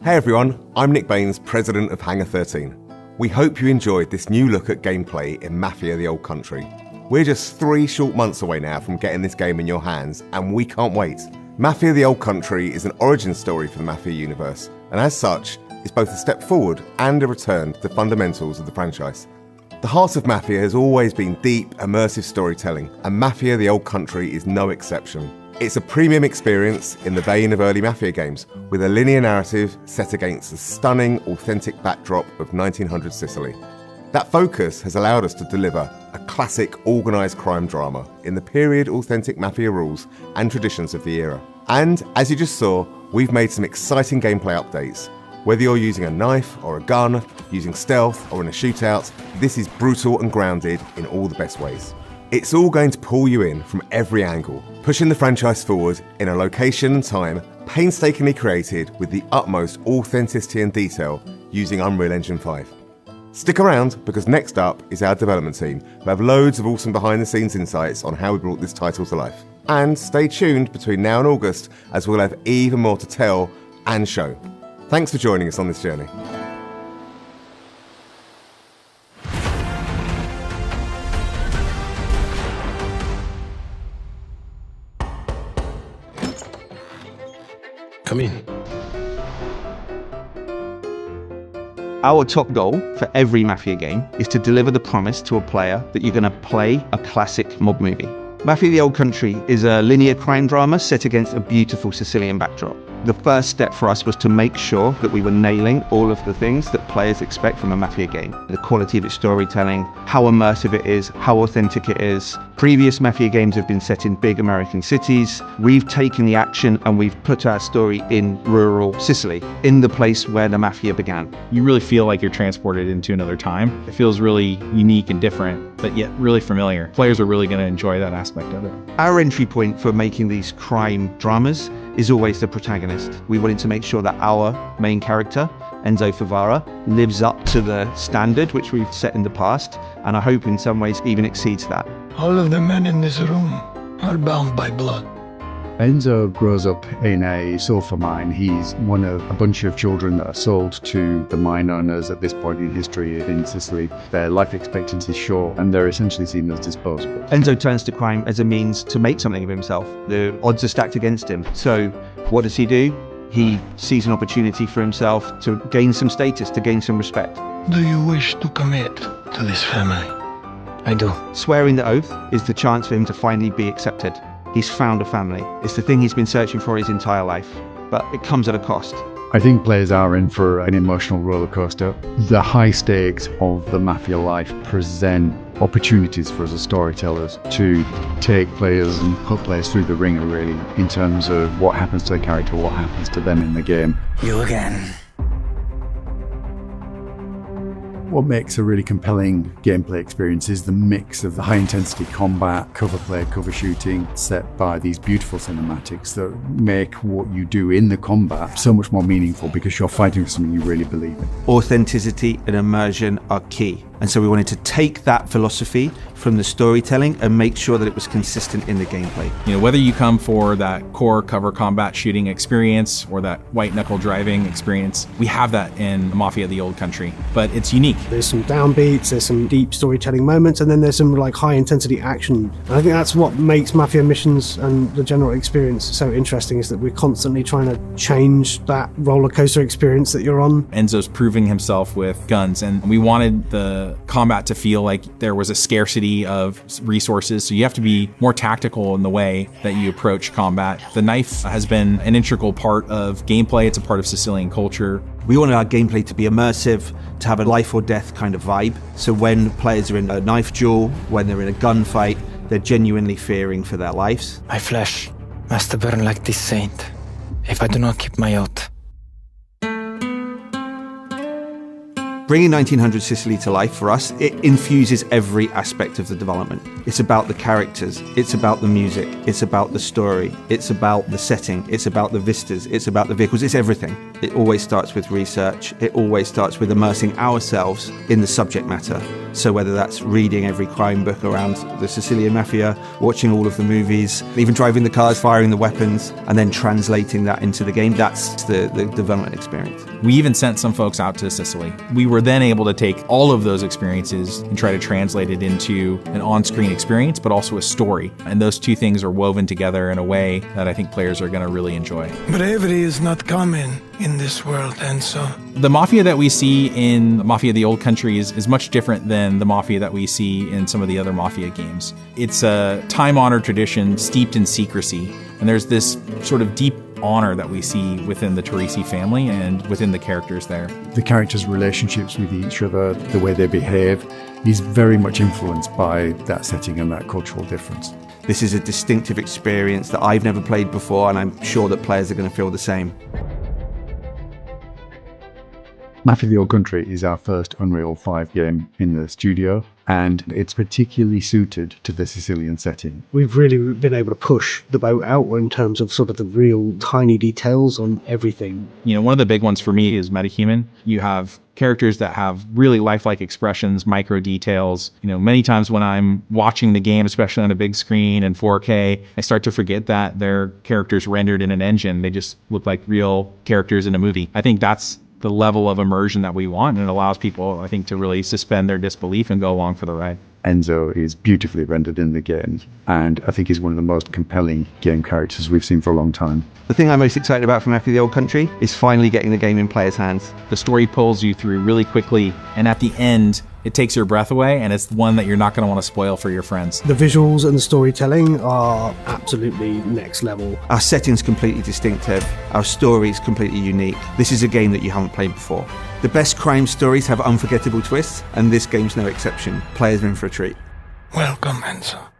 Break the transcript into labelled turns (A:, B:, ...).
A: Hey everyone, I'm Nick Baines, president of Hangar 13. We hope you enjoyed this new look at gameplay in Mafia the Old Country. We're just 3 short months away now from getting this game in your hands, and we can't wait. Mafia the Old Country is an origin story for the Mafia universe, and as such, is both a step forward and a return to the fundamentals of the franchise. The heart of Mafia has always been deep, immersive storytelling, and Mafia the Old Country is no exception. It's a premium experience in the vein of early Mafia games, with a linear narrative set against the stunning, authentic backdrop of 1900 Sicily. That focus has allowed us to deliver a classic organised crime drama in the period authentic Mafia rules and traditions of the era. And, as you just saw, we've made some exciting gameplay updates. Whether you're using a knife or a gun, using stealth or in a shootout, this is brutal and grounded in all the best ways. It's all going to pull you in from every angle, pushing the franchise forward in a location and time painstakingly created with the utmost authenticity and detail using Unreal Engine 5. Stick around, because next up is our development team, who have loads of awesome behind-the-scenes insights on how we brought this title to life. And stay tuned between now and August, as we'll have even more to tell and show. Thanks for joining us on this journey.
B: Come in.
C: Our top goal for every Mafia game is to deliver the promise to a player that you're going to play a classic mob movie. Mafia the Old Country is a linear crime drama set against a beautiful Sicilian backdrop. The first step for us was to make sure that we were nailing all of the things that players expect from a Mafia game. The quality of its storytelling, how immersive it is, how authentic it is. Previous Mafia games have been set in big American cities. We've taken the action and we've put our story in rural Sicily, in the place where the Mafia began.
D: You really feel like you're transported into another time. It feels really unique and different, but yet really familiar. Players are really going to enjoy that aspect of it.
C: Our entry point for making these crime dramas is always the protagonist. We wanted to make sure that our main character, Enzo Favara, lives up to the standard which we've set in the past, and I hope in some ways even exceeds that.
B: All of the men in this room are bound by blood.
E: Enzo grows up in a sulfur mine. He's one of a bunch of children that are sold to the mine owners at this point in history in Sicily. Their life expectancy is short and they're essentially seen as disposable.
C: Enzo turns to crime as a means to make something of himself. The odds are stacked against him. So what does he do? He sees an opportunity for himself to gain some status, to gain some respect.
B: Do you wish to commit to this family? I do.
C: Swearing the oath is the chance for him to finally be accepted. He's found a family. It's the thing he's been searching for his entire life, but it comes at a cost.
E: I think players are in for an emotional roller coaster. The high stakes of the Mafia life present opportunities for us as storytellers to take players and put players through the ringer, really, in terms of what happens to the character, what happens to them in the game.
B: You again.
E: What makes a really compelling gameplay experience is the mix of the high-intensity combat, cover play, cover shooting, set by these beautiful cinematics that make what you do in the combat so much more meaningful because you're fighting for something you really believe in.
C: Authenticity and immersion are key. And so we wanted to take that philosophy from the storytelling and make sure that it was consistent in the gameplay.
D: You know, whether you come for that core cover combat shooting experience or that white knuckle driving experience, we have that in Mafia the Old Country, but it's unique.
F: There's some downbeats, there's some deep storytelling moments, and then there's some like high intensity action. And I think that's what makes Mafia missions and the general experience so interesting, is that we're constantly trying to change that roller coaster experience that you're on.
D: Enzo's proving himself with guns, and we wanted the combat to feel like there was a scarcity of resources, so you have to be more tactical in the way that you approach combat. The knife has been an integral part of gameplay. It's a part of Sicilian culture.
C: We wanted our gameplay to be immersive, to have a life or death kind of vibe. So when players are in a knife duel, when they're in a gunfight, they're genuinely fearing for their lives.
G: My flesh must burn like this saint if I do not keep my oath.
C: Bringing 1900 Sicily to life for us, it infuses every aspect of the development. It's about the characters, it's about the music, it's about the story, it's about the setting, it's about the vistas, it's about the vehicles, it's everything. It always starts with research, it always starts with immersing ourselves in the subject matter. So whether that's reading every crime book around the Sicilian Mafia, watching all of the movies, even driving the cars, firing the weapons, and then translating that into the game, that's the development experience.
D: We even sent some folks out to Sicily. We were then able to take all of those experiences and try to translate it into an on-screen experience, but also a story. And those two things are woven together in a way that I think players are going to really enjoy.
B: Bravery is not common in this world, and so
D: The Mafia that we see in Mafia the Old Country is much different than the Mafia that we see in some of the other Mafia games. It's a time-honored tradition steeped in secrecy, and there's this sort of deep honor that we see within the Teresi family and within the characters there.
E: The characters' relationships with each other, the way they behave, is very much influenced by that setting and that cultural difference.
C: This is a distinctive experience that I've never played before, and I'm sure that players are going to feel the same.
E: Mafia the Old Country is our first Unreal 5 game in the studio, and it's particularly suited to the Sicilian setting.
F: We've really been able to push the boat out in terms of sort of the real tiny details on everything.
D: You know, one of the big ones for me is metahuman. You have characters that have really lifelike expressions, micro details. You know, many times when I'm watching the game, especially on a big screen in 4K, I start to forget that they're characters rendered in an engine. They just look like real characters in a movie. I think that's the level of immersion that we want, and it allows people, I think, to really suspend their disbelief and go along for the ride.
E: Enzo is beautifully rendered in the game, and I think he's one of the most compelling game characters we've seen for a long time.
C: The thing I'm most excited about from Mafia the Old Country is finally getting the game in players' hands.
D: The story pulls you through really quickly, and at the end, it takes your breath away, and it's one that you're not going to want to spoil for your friends.
F: The visuals and the storytelling are absolutely next level.
C: Our setting's completely distinctive, our story's completely unique. This is a game that you haven't played before. The best crime stories have unforgettable twists, and this game's no exception. Players are in for a treat.
B: welcome, Enzo.